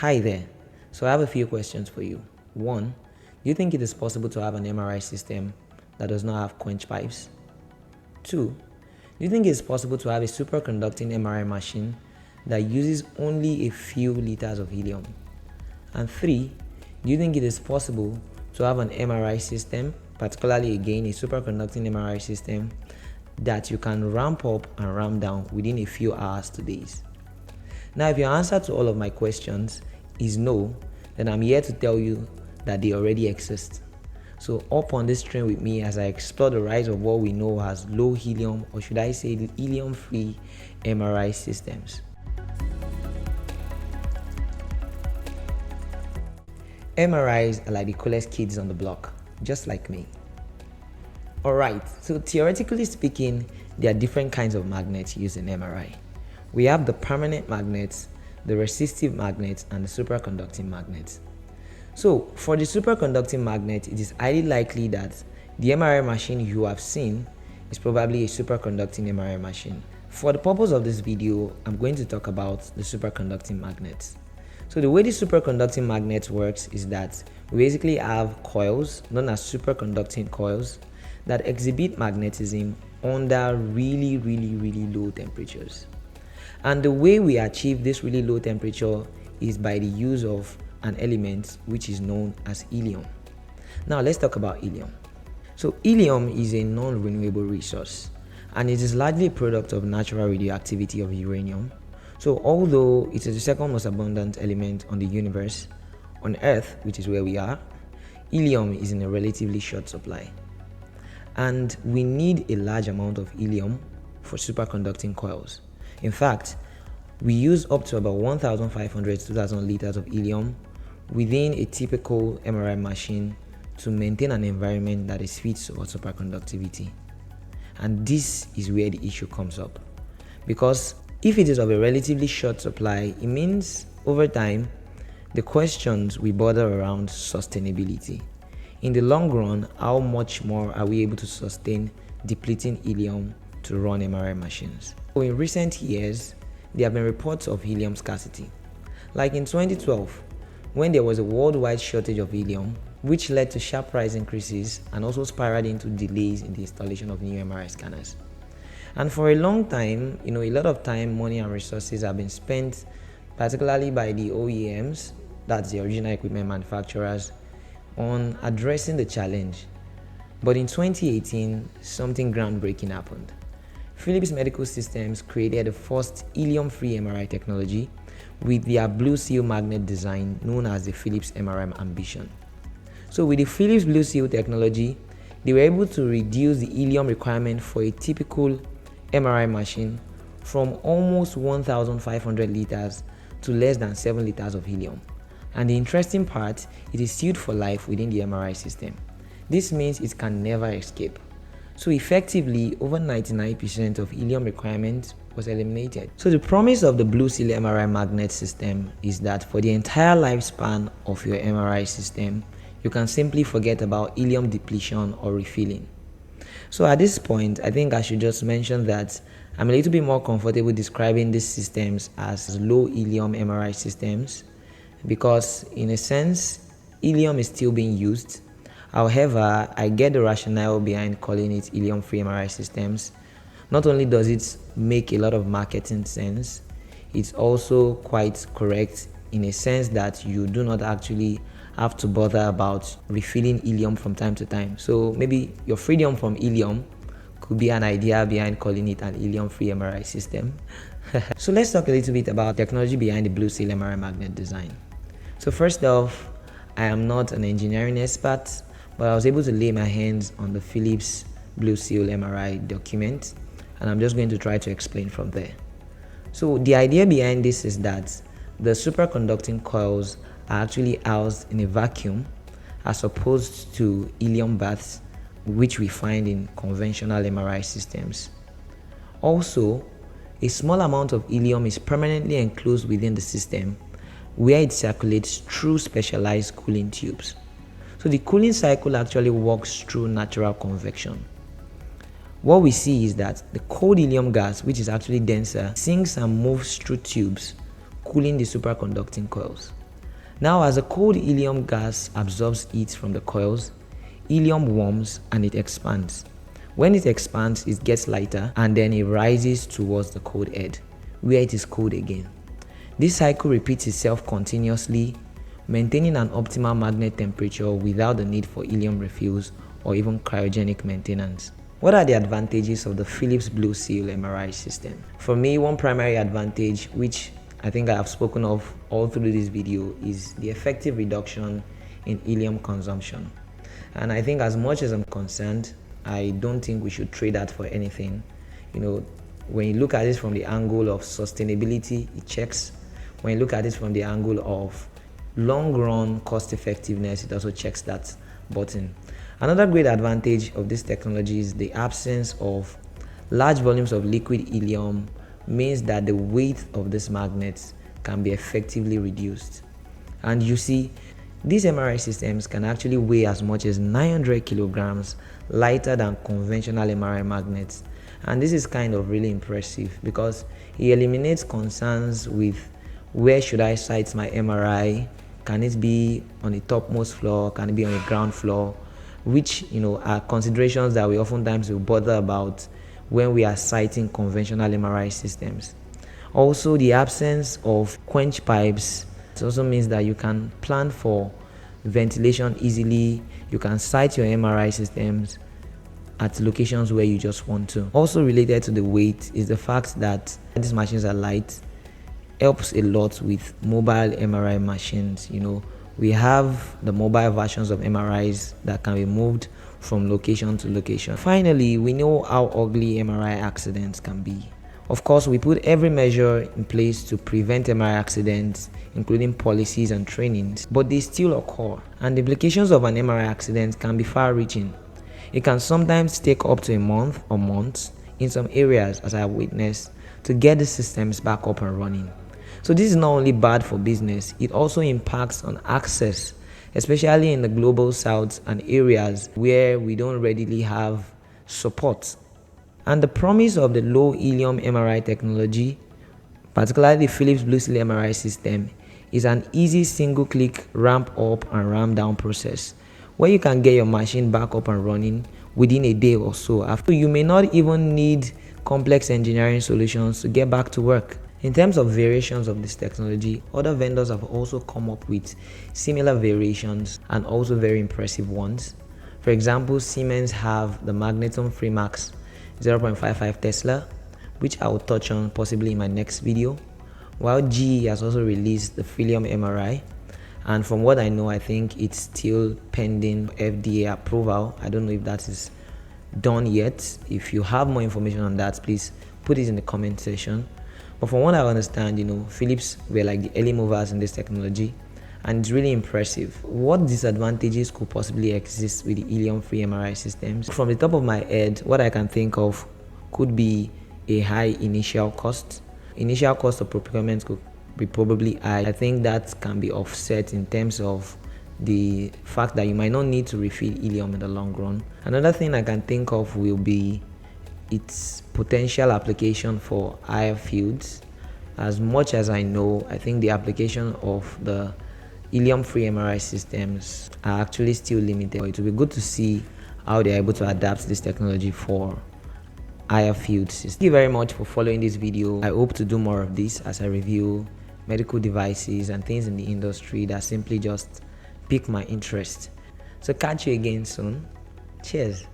Hi there. So I have a few questions for you. One, do you think it is possible to have an MRI system that does not have quench pipes? Two, do you think it is possible to have a superconducting MRI machine that uses only a few liters of helium? And three, do you think it is possible to have an MRI system, particularly again a superconducting MRI system, that you can ramp up and ramp down within a few hours to days? Now, if your answer to all of my questions is no, then I'm here to tell you that they already exist. So up on this train with me as I explore the rise of what we know as low helium, or should I say helium-free MRI systems. MRIs are like the coolest kids on the block, just like me. Alright, so theoretically speaking, there are different kinds of magnets used in MRI. We have the permanent magnets, the resistive magnets, and the superconducting magnets. So for the superconducting magnet, it is highly likely that the MRI machine you have seen is probably a superconducting MRI machine. For the purpose of this video, I'm going to talk about the superconducting magnets. So the way the superconducting magnet works is that we basically have coils known as superconducting coils that exhibit magnetism under really low temperatures. And the way we achieve this really low temperature is by the use of an element which is known as helium. Now let's talk about helium. So helium is a non-renewable resource, and it is largely a product of natural radioactivity of uranium. So although it is the second most abundant element on the universe, on Earth, which is where we are, helium is in a relatively short supply. And we need a large amount of helium for superconducting coils. In fact, we use up to about 1,500 to 2,000 liters of helium within a typical MRI machine to maintain an environment that is fit for superconductivity. And this is where the issue comes up. Because if it is of a relatively short supply, it means over time, the questions we bother around sustainability. In the long run, how much more are we able to sustain depleting helium to run MRI machines? So in recent years, there have been reports of helium scarcity. Like in 2012, when there was a worldwide shortage of helium, which led to sharp price increases and also spiraled into delays in the installation of new MRI scanners. And for a long time, a lot of time, money and resources have been spent, particularly by the OEMs, that's the original equipment manufacturers, on addressing the challenge. But in 2018, something groundbreaking happened. Philips Medical Systems created the first helium-free MRI technology with their blue seal magnet design known as the Philips MRI Ambition. So with the Philips blue seal technology, they were able to reduce the helium requirement for a typical MRI machine from almost 1,500 liters to less than 7 liters of helium. And the interesting part, it is sealed for life within the MRI system. This means it can never escape. So effectively, over 99% of helium requirement was eliminated. So the promise of the blue seal MRI magnet system is that for the entire lifespan of your MRI system, you can simply forget about helium depletion or refilling. So at this point, I think I should just mention that I'm a little bit more comfortable describing these systems as low helium MRI systems because in a sense, helium is still being used. However, I get the rationale behind calling it helium-free MRI systems. Not only does it make a lot of marketing sense, it's also quite correct in a sense that you do not actually have to bother about refilling helium from time to time. So maybe your freedom from helium could be an idea behind calling it an helium-free MRI system. So let's talk a little bit about technology behind the blue seal MRI magnet design. So first off, I am not an engineering expert, but I was able to lay my hands on the Philips blue seal MRI document, and I'm just going to try to explain from there. So the idea behind this is that the superconducting coils are actually housed in a vacuum as opposed to helium baths, which we find in conventional MRI systems. Also, a small amount of helium is permanently enclosed within the system where it circulates through specialized cooling tubes. So the cooling cycle actually works through natural convection. What we see is that the cold helium gas, which is actually denser, sinks and moves through tubes, cooling the superconducting coils. Now, as the cold helium gas absorbs heat from the coils, helium warms and it expands. When it expands, it gets lighter and then it rises towards the cold head, where it is cold again. This cycle repeats itself continuously, maintaining an optimal magnet temperature without the need for helium refills or even cryogenic maintenance. What are the advantages of the Philips Blue Seal MRI system? For me, one primary advantage, which I think I have spoken of all through this video, is the effective reduction in helium consumption. And I think, as much as I'm concerned, I don't think we should trade that for anything. When you look at it from the angle of sustainability, it checks. When you look at it from the angle of long run cost effectiveness, it also checks that button. Another great advantage of this technology is the absence of large volumes of liquid helium. Means that the weight of these magnets can be effectively reduced. And you see, these MRI systems can actually weigh as much as 900 kilograms lighter than conventional MRI magnets. And this is kind of really impressive because it eliminates concerns with where should I site my MRI? Can it be on the topmost floor? Can it be on the ground floor? Which are considerations that we oftentimes will bother about when we are citing conventional MRI systems. Also, the absence of quench pipes, it also means that you can plan for ventilation easily. You can site your MRI systems at locations where you just want to. Also related to the weight is the fact that these machines are light. Helps a lot with mobile MRI machines. We have the mobile versions of MRIs that can be moved from location to location. Finally, we know how ugly MRI accidents can be. Of course, we put every measure in place to prevent MRI accidents, including policies and trainings, but they still occur, and the implications of an MRI accident can be far-reaching. It can sometimes take up to a month or months in some areas, as I have witnessed, to get the systems back up and running. So this is not only bad for business, it also impacts on access, especially in the global south and areas where we don't readily have support. And the promise of the low helium MRI technology, particularly the Philips Blue Seal MRI system, is an easy single-click ramp up and ramp down process where you can get your machine back up and running within a day or so. After, you may not even need complex engineering solutions to get back to work. In terms of variations of this technology, other vendors have also come up with similar variations and also very impressive ones. For example, Siemens have the Magneton Freemax 0.55 Tesla, which I will touch on possibly in my next video, while GE has also released the Helium MRI. And from what I know, I think it's still pending FDA approval. I don't know if that is done yet. If you have more information on that, please put it in the comment section. But from what I understand, Philips were like the early movers in this technology, and it's really impressive. What disadvantages could possibly exist with the helium-free MRI systems? From the top of my head, what I can think of could be a high initial cost. Initial cost of procurement could be probably high. I think that can be offset in terms of the fact that you might not need to refill helium in the long run. Another thing I can think of will be its potential application for higher fields. As much as I know, I think the application of the helium-free MRI systems are actually still limited. It will be good to see how they are able to adapt this technology for higher field systems. Thank you very much for following this video. I hope to do more of this as I review medical devices and things in the industry that simply just pique my interest. So catch you again soon. Cheers.